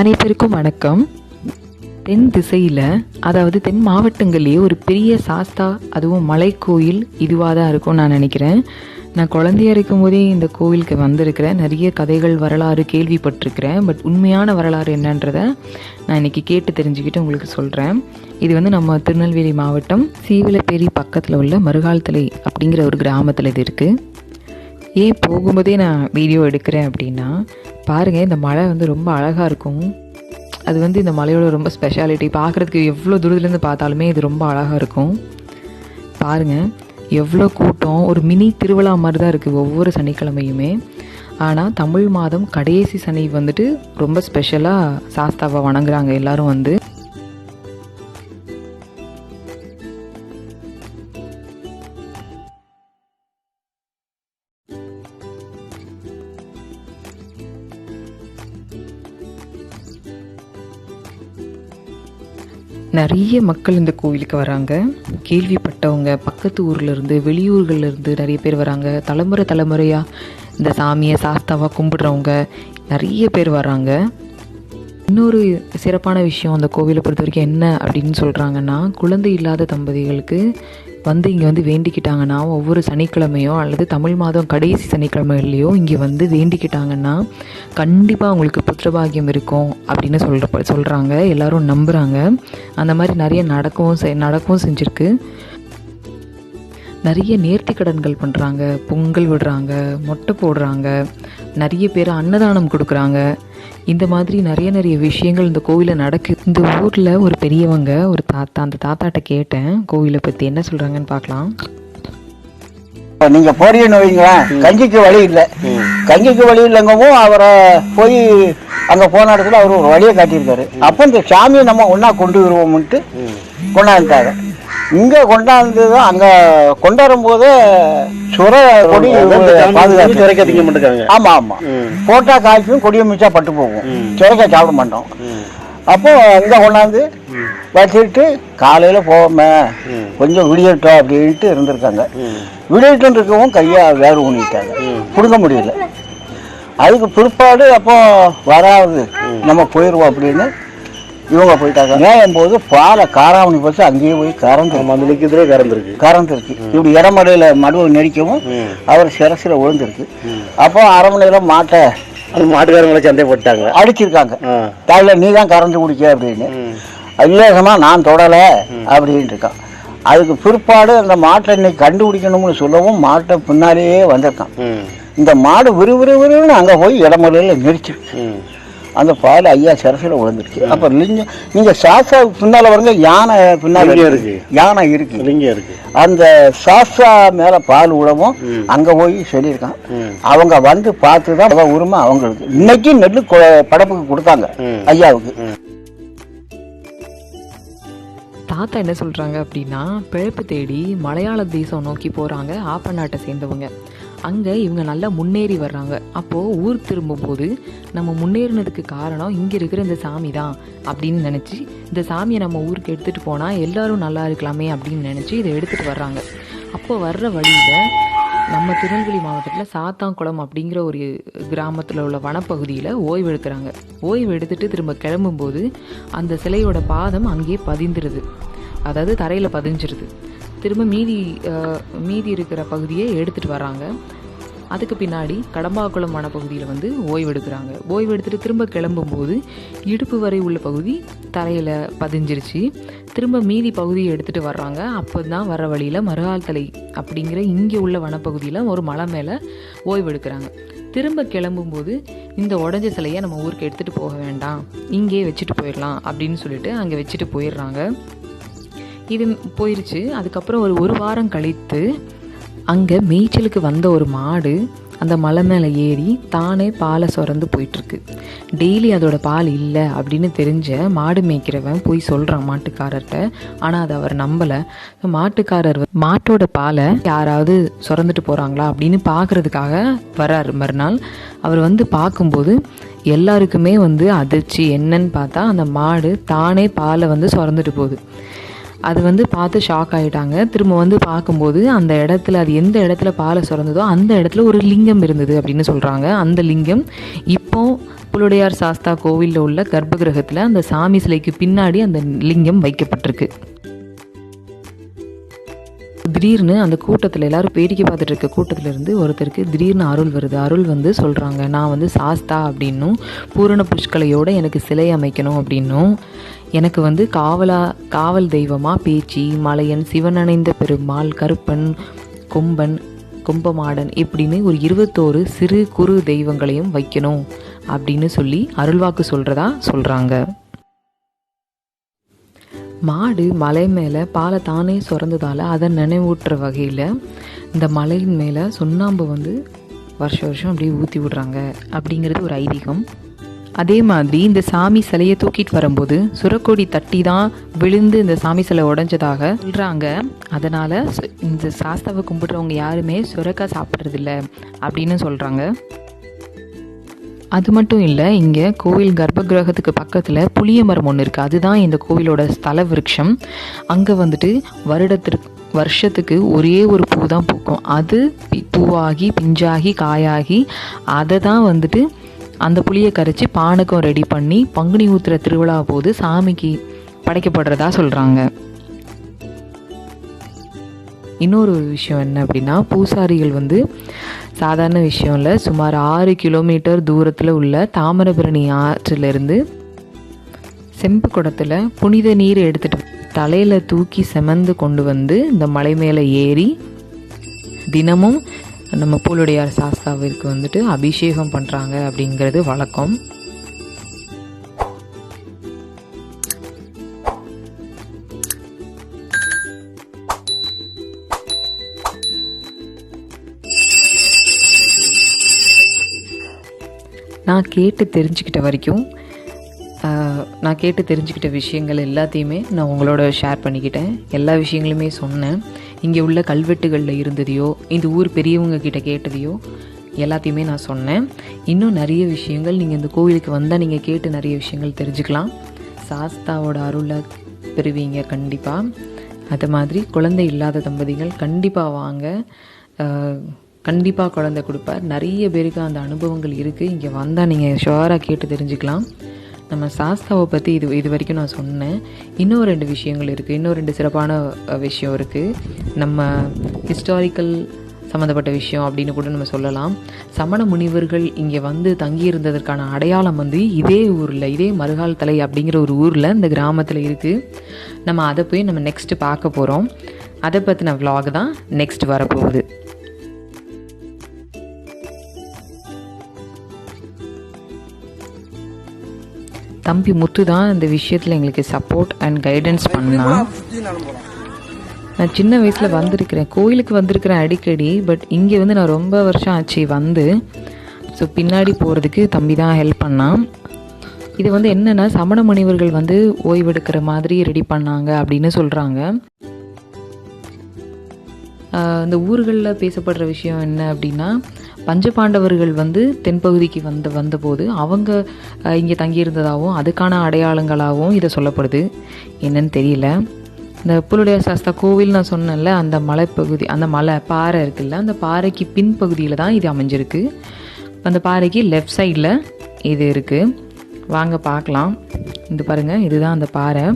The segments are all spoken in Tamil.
அனைவருக்கும் வணக்கம். தென் திசையில், அதாவது தென் மாவட்டங்கள்லேயே ஒரு பெரிய சாஸ்தா, அதுவும் மலை கோயில் இதுவாக தான் இருக்கும்னு நான் நினைக்கிறேன். நான் குழந்தையா இருக்கும் போதே இந்த கோவிலுக்கு வந்திருக்கிறேன். நிறைய கதைகள் வரலாறு கேள்விப்பட்டிருக்கிறேன். பட் உண்மையான வரலாறு என்னன்றதை நான் இன்றைக்கி கேட்டு தெரிஞ்சுக்கிட்டு உங்களுக்கு சொல்கிறேன். இது நம்ம திருநெல்வேலி மாவட்டம் சீவலப்பேரி பக்கத்தில் உள்ள மருகால்தலை அப்படிங்கிற ஒரு கிராமத்தில் இது இருக்குது. ஏன் போகும்போதே நான் வீடியோ எடுக்கிறேன் அப்படின்னா, பாருங்கள், இந்த மலை ரொம்ப அழகாக இருக்கும். அது இந்த மலையோட ரொம்ப ஸ்பெஷாலிட்டி. பார்க்குறதுக்கு எவ்வளோ தூரத்துலேருந்து பார்த்தாலுமே இது ரொம்ப அழகாக இருக்கும். பாருங்கள், எவ்வளோ கூட்டம். ஒரு மினி திருவிழா மாதிரி தான் இருக்குது ஒவ்வொரு சனிக்கிழமையுமே. ஆனால் தமிழ் மாதம் கடைசி சனி ரொம்ப ஸ்பெஷலாக சாஸ்தாவை வணங்குறாங்க எல்லோரும் நிறைய மக்கள் இந்த கோவிலுக்கு வராங்க. கேள்விப்பட்டவங்க, பக்கத்து ஊர்லேருந்து, வெளியூர்கள்லேருந்து நிறைய பேர் வராங்க. தலைமுறையாக இந்த சாமியை சாஸ்தாவாக கும்பிடுறவங்க நிறைய பேர் வராங்க. இன்னொரு சிறப்பான விஷயம் அந்த கோவிலை பொறுத்த வரைக்கும் என்ன அப்படின்னு சொல்கிறாங்கன்னா, குழந்தை இல்லாத தம்பதிகளுக்கு இங்கே வேண்டிக்கிட்டாங்கன்னா, ஒவ்வொரு சனிக்கிழமையோ அல்லது தமிழ் மாதம் கடைசி சனிக்கிழமைகள்லையோ இங்கே வேண்டிக்கிட்டாங்கன்னா கண்டிப்பாக அவங்களுக்கு புத்திரபாகியம் இருக்கும் அப்படின்னு சொல்கிறாங்க. எல்லோரும் நம்புகிறாங்க. அந்த மாதிரி நிறைய நடக்கவும் செஞ்சுருக்கு. நிறைய நேர்த்தி கடன்கள் பண்ணுறாங்க, பொங்கல் விடுறாங்க, மொட்டை போடுறாங்க, நிறைய பேர் அன்னதானம் கொடுக்குறாங்க. இந்த மாதிரி நிறைய விஷயங்கள் இந்த கோவிலில் நடக்குது. இந்த ஊரில் ஒரு பெரியவங்க, ஒரு தாத்தா, அந்த தாத்தாட்ட கேட்டேன் கோவிலை பற்றி என்ன சொல்கிறாங்கன்னு பார்க்கலாம். நீங்க போறீங்கன்னு வைங்களேன், கஞ்சிக்கு வழி இல்லை. கஞ்சிக்கு வழி இல்லைங்கவும் அவரை போய் அங்க போன இடத்துல அவர் ஒரு வழியை காட்டியிருக்காரு. அப்போ இந்த சாமியை நம்ம ஒன்னா கொண்டு வருவோம்ட்டு கொண்டாந்துட்டாங்க. இங்க கொண்டாந்துதான் அங்க கொண்டாடும் போதே சுர கொடி பாதுகாப்பு. ஆமா ஆமா, போட்டா காய்ச்சும் கொடியை மிச்சா பட்டு போகும். சுரைக்காய் சாப்பிட மாட்டோம். அப்போ இங்க கொண்டாந்து வச்சுட்டு காலையில போவோமே, கொஞ்சம் விடியட்டும் அப்படின்ட்டு இருந்திருக்காங்க. விடியட்டும் இருக்கவும் கையா வேறு ஊனிட்டாங்க, கொடுக்க முடியல. அதுக்கு பிற்பாடு அப்போ வராது, நம்ம போயிடுவோம் அப்படின்னு இவங்க போயிட்டாங்க. மேயும் போது பாலை காராமணி போச்சு, அங்கேயே போய் கறந்துருக்கு. இப்படி இடமடையில மடுவை நெரிக்கவும் அவர் சிரசில விழுந்திருக்கு. அப்போ அரை மணி நேரம் மாட்டுக்காரங்களை சந்தை போட்டாங்க, அடிச்சிருக்காங்க. தாயில நீ தான் கறந்து குடிக்க அப்படின்னு. இல்லைசமா நான் தொடலை அப்படின்ட்டு இருக்கான். அதுக்கு பிற்பாடு அந்த மாட்டை இன்னைக்கு கண்டுபிடிக்கணும்னு சொல்லவும் மாட்டை பின்னாலேயே வந்திருக்கான். இந்த மாடு விறுவிறுன்னு அங்கே போய் இடமடையில நெரிச்சிருக்கு. அந்த பால் ஐயா சரசில விழுந்துருச்சு. அப்ப நீங்க சாஸ்தா பின்னால வருங்க, யானை பின்னால இருக்கு. யானை இருக்கு, லிங்கம் இருக்கு. அந்த சாஸ்தா மேல பால் விடவும் அங்க போய் சொல்லியிருக்கான். அவங்க பார்த்துதான் உரிமை அவங்களுக்கு. இன்னைக்கு நெல்லு படப்புக்கு கொடுத்தாங்க ஐயாவுக்கு. தாத்தா என்ன சொல்கிறாங்க அப்படின்னா, பிழைப்பு தேடி மலையாள தேசம் நோக்கி போகிறாங்க ஆப்ப நாட்டை சேர்ந்தவங்க. அங்கே இவங்க நல்லா முன்னேறி வர்றாங்க. அப்போது ஊர் திரும்பும்போது நம்ம முன்னேறினதுக்கு காரணம் இங்கே இருக்கிற இந்த சாமி தான் அப்படின்னு நினச்சி, இந்த சாமியை நம்ம ஊருக்கு எடுத்துகிட்டு போனால் எல்லோரும் நல்லா இருக்கலாமே அப்படின்னு நினச்சி இதை எடுத்துகிட்டு வர்றாங்க. அப்போ வர்ற வழியில் நம்ம திருநெல்வேலி மாவட்டத்தில் சாத்தாங்குளம் அப்படிங்கிற ஒரு கிராமத்தில் உள்ள வனப்பகுதியில் ஓய்வு எடுக்கிறாங்க. ஓய்வு எடுத்துகிட்டு திரும்ப கிளம்பும்போது அந்த சிலையோட பாதம் அங்கேயே பதிந்துருது, அதாவது தரையில் பதிஞ்சிருது. திரும்ப மீதி இருக்கிற பகுதியை எடுத்துகிட்டு வராங்க. அதுக்கு பின்னாடி கடம்பாக்குளம் வனப்பகுதியில் ஓய்வு எடுக்கிறாங்க. ஓய்வு எடுத்துகிட்டு திரும்ப கிளம்பும்போது இடுப்பு வரை உள்ள பகுதி தரையில் பதிஞ்சிருச்சு. திரும்ப மீதி பகுதியை எடுத்துகிட்டு வர்றாங்க. அப்போ தான் வர வழியில் மருகால்தலை அப்படிங்கிற இங்கே உள்ள வனப்பகுதியில் ஒரு மலை மேலே ஓய்வு எடுக்கிறாங்க. திரும்ப கிளம்பும்போது இந்த உடஞ்ச சிலையை நம்ம ஊருக்கு எடுத்துகிட்டு போக வேண்டாம், இங்கே வச்சுட்டு போயிடலாம் அப்படின்னு சொல்லிட்டு அங்கே வச்சுட்டு போயிடுறாங்க. இது போயிடுச்சு. அதுக்கப்புறம் ஒரு வாரம் கழித்து அங்கே மேய்ச்சலுக்கு வந்த ஒரு மாடு அந்த மலை மேலே ஏறி தானே பாலை சுரந்து போயிட்டுருக்கு. டெய்லி அதோட பால் இல்லை அப்படின்னு தெரிஞ்ச மாடு மேய்க்கிறவன் போய் சொல்கிறான் மாட்டுக்காரர்கிட்ட. ஆனால் அதை அவர் நம்பலை. மாட்டுக்காரர் மாட்டோட பாலை யாராவது சுரந்துட்டு போகிறாங்களா அப்படின்னு பார்க்குறதுக்காக வர்றாரு. மறுநாள் அவர் பார்க்கும்போது எல்லாருக்குமே அதிர்ச்சி. என்னன்னு பார்த்தா அந்த மாடு தானே பாலை சுரந்துட்டு போகுது. அது பார்த்து ஷாக் ஆகிட்டாங்க. திரும்ப பார்க்கும்போது அந்த இடத்துல, அது எந்த இடத்துல பாலை சுரந்ததோ அந்த இடத்துல ஒரு லிங்கம் இருந்தது அப்படின்னு சொல்கிறாங்க. அந்த லிங்கம் இப்போ புலுடையார் சாஸ்தா கோவிலில் உள்ள கர்ப்ப கிரகத்தில் அந்த சாமி சிலைக்கு பின்னாடி அந்த லிங்கம் வைக்கப்பட்டிருக்கு. திடீர்னு அந்த கூட்டத்தில் எல்லாரும் வேடிக்கை பார்த்துட்டு இருக்க கூட்டத்திலேருந்து ஒருத்தருக்கு திடீர்னு அருள் வருது. அருள் வந்து சொல்கிறாங்க, நான் வந்து சாஸ்தா அப்படின்னும் பூரண புஷ்கலையோடு எனக்கு சிலை அமைக்கணும் அப்படின்னும், எனக்கு வந்து காவல் தெய்வமாக பேச்சி, மலையன், சிவனணைந்த பெருமாள், கருப்பன், கொம்பன், கொம்பமாடன் இப்படின்னு ஒரு 21 சிறு குறு தெய்வங்களையும் வைக்கணும் அப்படின்னு சொல்லி அருள்வாக்கு சொல்கிறாங்க. மாடு மலை மேலே பாலை தானே சுரந்ததால் அதை நினைவூட்டுற வகையில் இந்த மலையின் மேலே சுண்ணாம்பு வந்து வருஷம் அப்படியே ஊற்றி விடுறாங்க அப்படிங்கிறது ஒரு ஐதீகம். அதே மாதிரி இந்த சாமி சிலையை தூக்கிட்டு வரும்போது சுரக்கொடி தட்டி தான் விழுந்து இந்த சாமி சிலை உடைஞ்சதாக சொல்கிறாங்க. அதனால் இந்த சாஸ்தாவை கும்பிட்றவங்க யாருமே சுரக்காய் சாப்பிட்றதில்ல அப்படின்னு சொல்கிறாங்க. அது மட்டும் இல்லை, இங்கே கோவில் கர்ப்ப கிரகத்துக்கு பக்கத்தில் புளிய மரம் ஒன்று இருக்குது. அதுதான் இந்த கோவிலோட ஸ்தல விருட்சம். அங்கே வந்துட்டு வருஷத்துக்கு ஒரே ஒரு பூ தான் பூக்கும். அது பூவாகி பிஞ்சாகி காயாகி அதை தான் வந்துட்டு அந்த புளியை கரைச்சி பானகம் ரெடி பண்ணி பங்குனி ஊத்துற திருவிழா போது சாமிக்கு படைக்கப்படுறதா சொல்கிறாங்க. இன்னொரு விஷயம் என்ன அப்படின்னா, பூசாரிகள் வந்து சாதாரண விஷயம் இல்லை, சுமார் 6 கிலோமீட்டர் தூரத்தில் உள்ள தாமிரபரணி ஆற்றிலிருந்து செம்பு குடத்தில் புனித நீர் எடுத்துகிட்டு தலையில் தூக்கி செமந்து கொண்டு வந்து இந்த மலை மேலே ஏறி தினமும் நம்ம பூலுடையார் சாஸ்தாவிற்கு வந்துட்டு அபிஷேகம் பண்ணுறாங்க அப்படிங்கிறது வழக்கம். நான் கேட்டு தெரிஞ்சுக்கிட்ட விஷயங்கள் எல்லாத்தையுமே நான் உங்களோட ஷேர் பண்ணிக்கிட்டேன். எல்லா விஷயங்களுமே சொன்னேன். இங்கே உள்ள கல்வெட்டுகளில் இருந்ததையோ இந்த ஊர் பெரியவங்க கிட்ட கேட்டதையோ எல்லாத்தையுமே நான் சொன்னேன். இன்னும் நிறைய விஷயங்கள் நீங்கள் இந்த கோவிலுக்கு வந்தால் நீங்கள் கேட்டு நிறைய விஷயங்கள் தெரிஞ்சுக்கலாம். சாஸ்தாவோட அருளை பெறுவீங்க கண்டிப்பாக. அது மாதிரி குழந்தை இல்லாத தம்பதிகள் கண்டிப்பாக வாங்க, கண்டிப்பாக குழந்தை கொடுப்பார். நிறைய பேருக்கு அந்த அனுபவங்கள் இருக்குது. இங்கே வந்தால் நீங்கள் ஷுவராக கேட்டு தெரிஞ்சுக்கலாம். நம்ம சாஸ்தாவை பற்றி இது வரைக்கும் நான் சொன்னேன். இன்னும் 2 விஷயங்கள் இருக்குது. இன்னும் 2 சிறப்பான விஷயம் இருக்குது. நம்ம ஹிஸ்டாரிக்கல் சம்மந்தப்பட்ட விஷயம் அப்படின்னு கூட நம்ம சொல்லலாம். சமண முனிவர்கள் இங்கே வந்து தங்கியிருந்ததற்கான அடையாளம் வந்து இதே ஊரில், இதே மருகால் தலை அப்படிங்கிற ஒரு ஊரில் இந்த கிராமத்தில் இருக்குது. நம்ம அதை போய் நம்ம நெக்ஸ்ட்டு பார்க்க போகிறோம். அதை பற்றின vlog தான் நெக்ஸ்ட் வரப்போகுது. தம்பி முத்து தான் இந்த விஷயத்தில் எங்களுக்கு சப்போர்ட் அண்ட் கைடன்ஸ் பண்ணான். நான் சின்ன வயசில் கோயிலுக்கு வந்திருக்கிறேன் அடிக்கடி. பட் இங்கே வந்து நான் ரொம்ப வருஷம் ஆச்சு வந்து. ஸோ பின்னாடி போகிறதுக்கு தம்பி தான் ஹெல்ப் பண்ணான். இது வந்து என்னென்னா, சமண முனிவர்கள் வந்து ஓய்வெடுக்கிற மாதிரி ரெடி பண்ணாங்க அப்படின்னு சொல்கிறாங்க. இந்த ஊர்களில் பேசப்படுற விஷயம் என்ன அப்படின்னா, பஞ்சபாண்டவர்கள் வந்து தென்பகுதிக்கு வந்தபோது அவங்க இங்கே தங்கியிருந்ததாகவும் அதுக்கான அடையாளங்களாகவும் இதை சொல்லப்படுது. என்னன்னு தெரியல. இந்த புலுடையார் சாஸ்தா கோவில் நான் சொன்னேன்ல, அந்த மலைப்பகுதி, அந்த பாறை இருக்குல்ல, அந்த பாறைக்கு பின்பகுதியில் தான் இது அமைஞ்சிருக்கு. அந்த பாறைக்கு லெஃப்ட் சைடில் இது இருக்குது. வாங்க பார்க்கலாம். இது பாருங்கள், இதுதான் அந்த பாறை.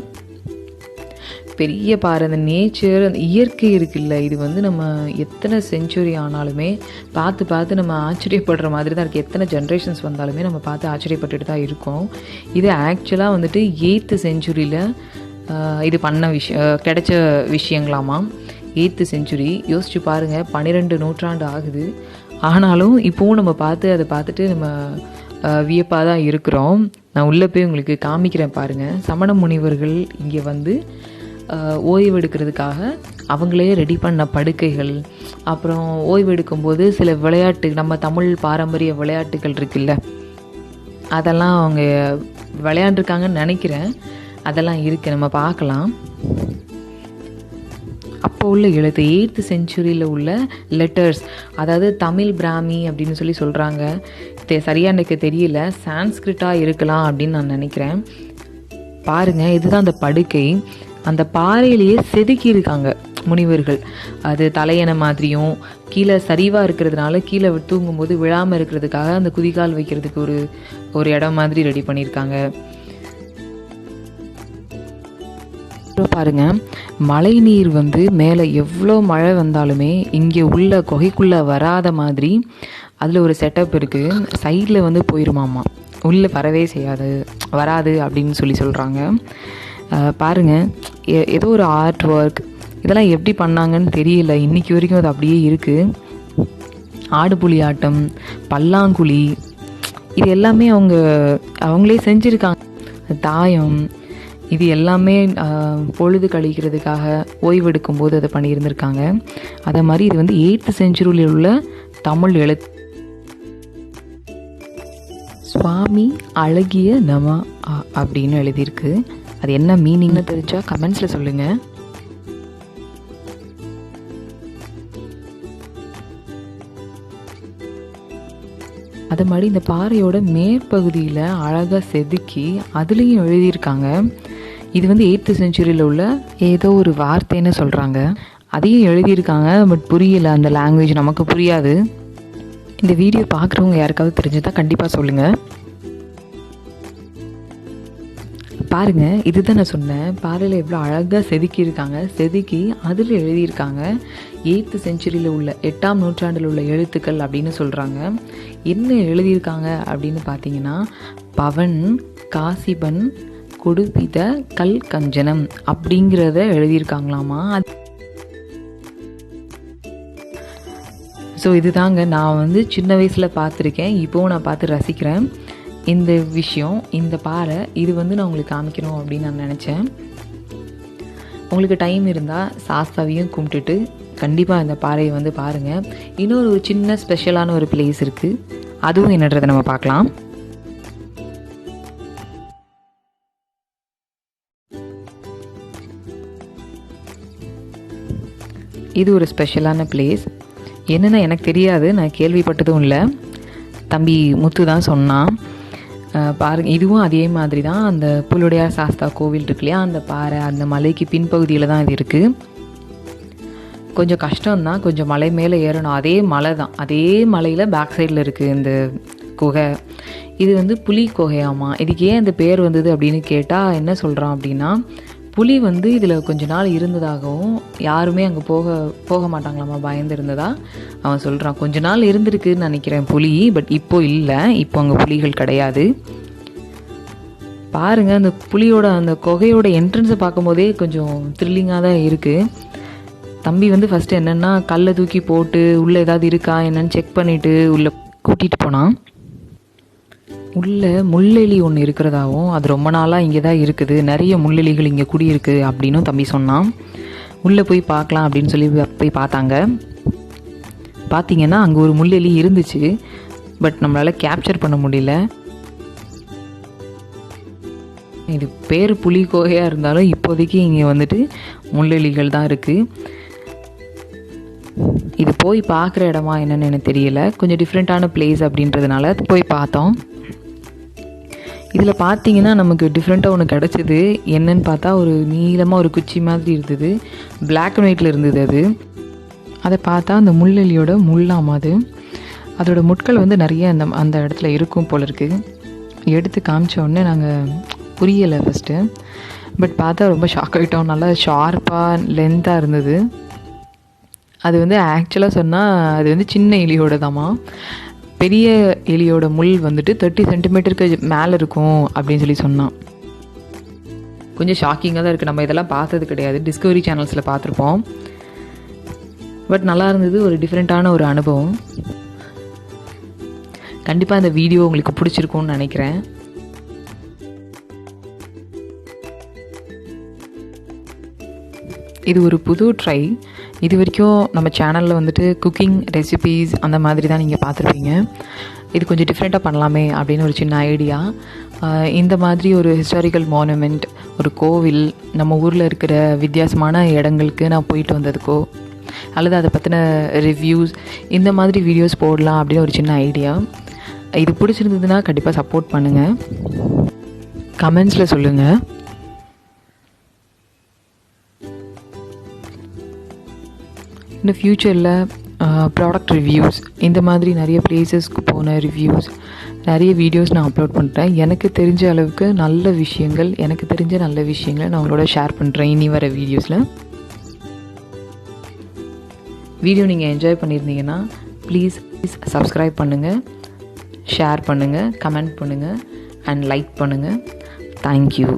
பெரிய பாறை. அந்த நேச்சர், அந்த இயற்கை இருக்குல்ல, இது வந்து நம்ம எத்தனை செஞ்சுரி ஆனாலுமே பார்த்து நம்ம ஆச்சரியப்படுற மாதிரி தான் இருக்குது. எத்தனை ஜென்ரேஷன்ஸ் வந்தாலுமே நம்ம பார்த்து ஆச்சரியப்பட்டுட்டு தான் இருக்கோம். இது ஆக்சுவலாக வந்துட்டு 8th செஞ்சுரியில் இது பண்ண கிடைச்ச விஷயங்களாமா. 8th century. யோசிச்சு பாருங்கள், 12 நூற்றாண்டு ஆகுது. ஆனாலும் இப்போவும் நம்ம அதை பார்த்துட்டு நம்ம வியப்பாக தான் இருக்கிறோம். நான் உள்ளே போய் உங்களுக்கு காமிக்கிறேன் பாருங்கள். சமண முனிவர்கள் இங்கே வந்து ஓய்வெடுக்கிறதுக்காக அவங்களே ரெடி பண்ண படுக்கைகள், அப்புறம் ஓய்வெடுக்கும்போது சில விளையாட்டு, நம்ம தமிழ் பாரம்பரிய விளையாட்டுகள் இருக்குல்ல, அதெல்லாம் அவங்க விளையாண்டுருக்காங்கன்னு நினைக்கிறேன். அதெல்லாம் இருக்குது, நம்ம பார்க்கலாம். அப்போ உள்ள எழுத்து 8th செஞ்சுரியில் உள்ள லெட்டர்ஸ், அதாவது தமிழ் பிராமி அப்படின்னு சொல்கிறாங்க. சரியாக எனக்கு தெரியல, சான்ஸ்கிரிட்டாக இருக்கலாம் அப்படின்னு நான் நினைக்கிறேன். பாருங்கள், இதுதான் அந்த படுக்கை. அந்த பாறையிலேயே செதுக்கி இருக்காங்க. முனிவர்கள். அது தலையணை மாதிரியும் கீழே சரிவாக இருக்கிறதுனால கீழே தூங்கும்போது விழாமல் இருக்கிறதுக்காக அந்த குதிகால் வைக்கிறதுக்கு ஒரு இடம் மாதிரி ரெடி பண்ணியிருக்காங்க. பாருங்க, மழை நீர் மேலே எவ்வளோ மழை வந்தாலுமே இங்கே உள்ள குகைக்குள்ளே வராத மாதிரி அதில் ஒரு செட்டப் இருக்குது. சைடில் போயிருமாமா, உள்ளே வரவே வராது அப்படின்னு சொல்கிறாங்க. பாருங்கள், ஏதோ ஒரு ஆர்ட் ஒர்க், இதெல்லாம் எப்படி பண்ணாங்கன்னு தெரியல. இன்றைக்கி வரைக்கும் அது அப்படியே இருக்குது. ஆடுபுலி ஆட்டம், பல்லாங்குழி, இது எல்லாமே அவங்களே செஞ்சுருக்காங்க. தாயம், இது எல்லாமே பொழுது கழிக்கிறதுக்காக ஓய்வெடுக்கும்போது அதை பண்ணியிருந்திருக்காங்க. அதே மாதிரி இது 8th செஞ்சுரியில் உள்ள தமிழ் எழுத்து. சுவாமி அழகிய நம அப்படின்னு எழுதியிருக்கு. அது என்ன மீனிங்னு தெரிஞ்சால் கமெண்ட்ஸில் சொல்லுங்கள். அது மாதிரி இந்த பாறையோட மேற்பகுதியில் அழகாக செதுக்கி அதுலேயும் எழுதியிருக்காங்க. இது 8th செஞ்சுரியில் உள்ள ஏதோ ஒரு வார்த்தைன்னு சொல்கிறாங்க. அதையும் எழுதியிருக்காங்க. பட் புரியல, அந்த லாங்குவேஜ் நமக்கு புரியாது. இந்த வீடியோ பார்க்குறவங்க யாருக்காவது தெரிஞ்சுதான் கண்டிப்பாக சொல்லுங்கள். பாருங்கள், இதுதான் நான் சொன்னேன், பாறையில் எவ்வளோ அழகாக செதுக்கியிருக்காங்க. செதுக்கி அதில் எழுதியிருக்காங்க 8th செஞ்சுரியில் உள்ள 8ஆம் நூற்றாண்டில் உள்ள எழுத்துக்கள் அப்படின்னு சொல்கிறாங்க. என்ன எழுதியிருக்காங்க அப்படின்னு பார்த்தீங்கன்னா, பவன் காசிபன் கொடுப்பித கல் கஞ்சனம் அப்படிங்கிறத எழுதியிருக்காங்களாமா. ஸோ இதுதாங்க நான் சின்ன வயசில் பார்த்துருக்கேன், இப்போவும் நான் பார்த்து ரசிக்கிறேன் இந்த விஷயம். இந்த பாறை இது நான் உங்களுக்கு காமிக்கணும் அப்படின்னு நான் நினச்சேன். உங்களுக்கு டைம் இருந்தால் சாஸ்தாவையும் கும்பிட்டுட்டு கண்டிப்பாக இந்த பாறையை பாருங்கள். இன்னொரு ஒரு சின்ன ஸ்பெஷலான ஒரு பிளேஸ் இருக்குது, அதுவும் என்னன்றதை நம்ம பார்க்கலாம். இது ஒரு ஸ்பெஷலான பிளேஸ். என்னென்னா எனக்கு தெரியாது, நான் கேள்விப்பட்டதும் இல்லை. தம்பி முத்து தான் சொன்னான். பாருங்க, இதுவும் அதே மாதிரி தான். அந்த புலுடையார் சாஸ்தா கோவில் இருக்கு இல்லையா, அந்த பாறை அந்த மலைக்கு பின்பகுதியில் தான் இது இருக்குது. கொஞ்சம் கஷ்டம்தான், கொஞ்சம் மலை மேலே ஏறணும். அதே மலை தான், அதே மலையில் பேக் சைடில் இருக்குது இந்த குகை. இது புலி குகையாமா. இதுக்கு ஏன் இந்த பேர் வந்தது அப்படின்னு கேட்டால் என்ன சொல்கிறான் அப்படின்னா, புலி இதில் கொஞ்ச நாள் இருந்ததாகவும் யாருமே அங்கே போக மாட்டாங்களாமா, பயந்து இருந்ததா அவன் சொல்கிறான். கொஞ்ச நாள் இருந்திருக்குன்னு நினைக்கிறேன் புலி, பட் இப்போ இல்லை, இப்போ அங்கே புலிகள் கிடையாது. பாருங்கள், அந்த புலியோட அந்த குகையோட என்ட்ரன்ஸை பார்க்கும்போதே கொஞ்சம் த்ரில்லிங்காக தான் இருக்குது. தம்பி ஃபஸ்ட்டு என்னென்னா கல்லை தூக்கி போட்டு உள்ளே ஏதாவது இருக்கா என்னன்னு செக் பண்ணிவிட்டு உள்ளே கூட்டிகிட்டு போனான். உள்ளே முள்ளெலி ஒன்று இருக்கிறதாவும், அது ரொம்ப நாளாக இங்கே தான் இருக்குது, நிறைய முள்ளெலிகள் இங்கே குடியிருக்கு அப்படின்னும் தம்பி சொன்னான். உள்ளே போய் பார்க்கலாம் அப்படின்னு சொல்லி போய் பார்த்தாங்க. பார்த்தீங்கன்னா அங்கே ஒரு முள்ளெலி இருந்துச்சு, பட் நம்மளால் கேப்சர் பண்ண முடியல. இது பேர் புலி கோகையாக இருந்தாலும் இப்போதைக்கு இங்கே முள்ளெலிகள் தான் இருக்குது. இது போய் பார்க்குற இடமா என்னென்னு எனக்கு தெரியல, கொஞ்சம் டிஃப்ரெண்ட்டான பிளேஸ் அப்படின்றதுனால போய் பார்த்தோம். இதில் பார்த்தீங்கன்னா நமக்கு டிஃப்ரெண்ட்டாக ஒன்று கிடச்சிது. என்னன்னு பார்த்தா ஒரு நீளமாக ஒரு குச்சி மாதிரி இருந்தது, பிளாக் அண்ட் ஒயிட்டில் இருந்தது. அதை பார்த்தா அந்த முள்ளெலியோட முள்ளாமா, அதோட முட்கள் நிறைய அந்த இடத்துல இருக்கும் போல இருக்குது. எடுத்து காமிச்ச உடனே நாங்கள் புரியலை ஃபஸ்ட்டு, பட் பார்த்தா ரொம்ப ஷாக் ஆகிட்டோம். நல்லா ஷார்ப்பாக லென்த்தாக இருந்தது. அது ஆக்சுவலாக சொன்னால் அது சின்ன எலியோட தாம்மா. பெரிய எலியோட முள் 30 சென்டிமீட்டருக்கு மேலே இருக்கும் அப்படின்னு சொல்லி சொன்னான். கொஞ்சம் ஷாக்கிங்காக தான் இருக்குது. நம்ம இதெல்லாம் பார்த்தது கிடையாது, டிஸ்கவரி சேனல்ஸில் பார்த்துருப்போம். பட் நல்லா இருந்தது, ஒரு டிஃப்ரெண்ட்டான ஒரு அனுபவம். கண்டிப்பாக இந்த வீடியோ உங்களுக்கு பிடிச்சிருக்கும்னு நினைக்கிறேன். இது ஒரு புது ட்ரை. இது வரைக்கும் நம்ம சேனலில் குக்கிங் ரெசிபீஸ் அந்த மாதிரி தான் நீங்கள் பார்த்துருப்பீங்க. இது கொஞ்சம் டிஃப்ரெண்ட்டாக பண்ணலாமே அப்படின்னு ஒரு சின்ன ஐடியா. இந்த மாதிரி ஒரு ஹிஸ்டாரிக்கல் மானுமெண்ட், ஒரு கோவில், நம்ம ஊரில் இருக்கிற வித்தியாசமான இடங்களுக்கு நான் போயிட்டு வந்ததுக்கோ அல்லது அதை பற்றின ரிவ்யூஸ் இந்த மாதிரி வீடியோஸ் போடலாம் அப்படின்னு ஒரு சின்ன ஐடியா. இது பிடிச்சிருந்ததுன்னா கண்டிப்பாக சப்போர்ட் பண்ணுங்கள், கமெண்ட்ஸில் சொல்லுங்கள். இன்னும் ஃப்யூச்சரில் ப்ராடக்ட் ரிவ்யூஸ் இந்த மாதிரி நிறைய பிளேசஸ்க்கு போன ரிவ்யூஸ் நிறைய வீடியோஸ் நான் அப்லோட் பண்ணுறேன். எனக்கு தெரிஞ்ச அளவுக்கு நல்ல விஷயங்கள், எனக்கு தெரிஞ்ச நல்ல விஷயங்களை நான் உங்களோட ஷேர் பண்ணுறேன் இனி வர வீடியோஸில். வீடியோ நீங்கள் என்ஜாய் பண்ணியிருந்தீங்கன்னா ப்ளீஸ் சப்ஸ்கிரைப் பண்ணுங்கள், ஷேர் பண்ணுங்கள், கமெண்ட் பண்ணுங்கள் அண்ட் லைக் பண்ணுங்கள். தேங்க்யூ.